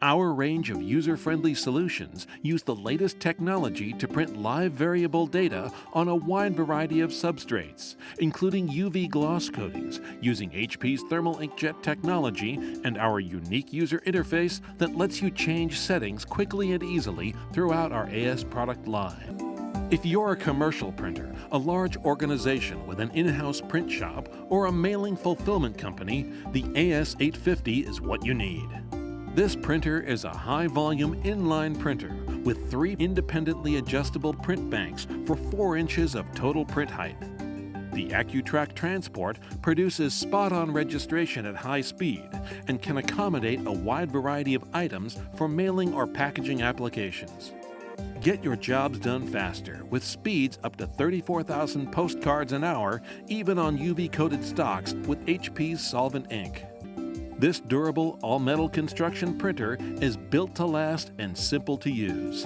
Our range of user-friendly solutions use the latest technology to print live variable data on a wide variety of substrates, including UV gloss coatings using HP's thermal inkjet technology and our unique user interface that lets you change settings quickly and easily throughout our AS product line. If you're a commercial printer, a large organization with an in-house print shop, or a mailing fulfillment company, the AS-850 is what you need. This printer is a high-volume inline printer with 3 independently adjustable print banks for 4 inches of total print height. The AccuTrack Transport produces spot-on registration at high speed and can accommodate a wide variety of items for mailing or packaging applications. Get your jobs done faster with speeds up to 34,000 postcards an hour, even on UV-coated stocks with HP's solvent ink. This durable, all-metal construction printer is built to last and simple to use.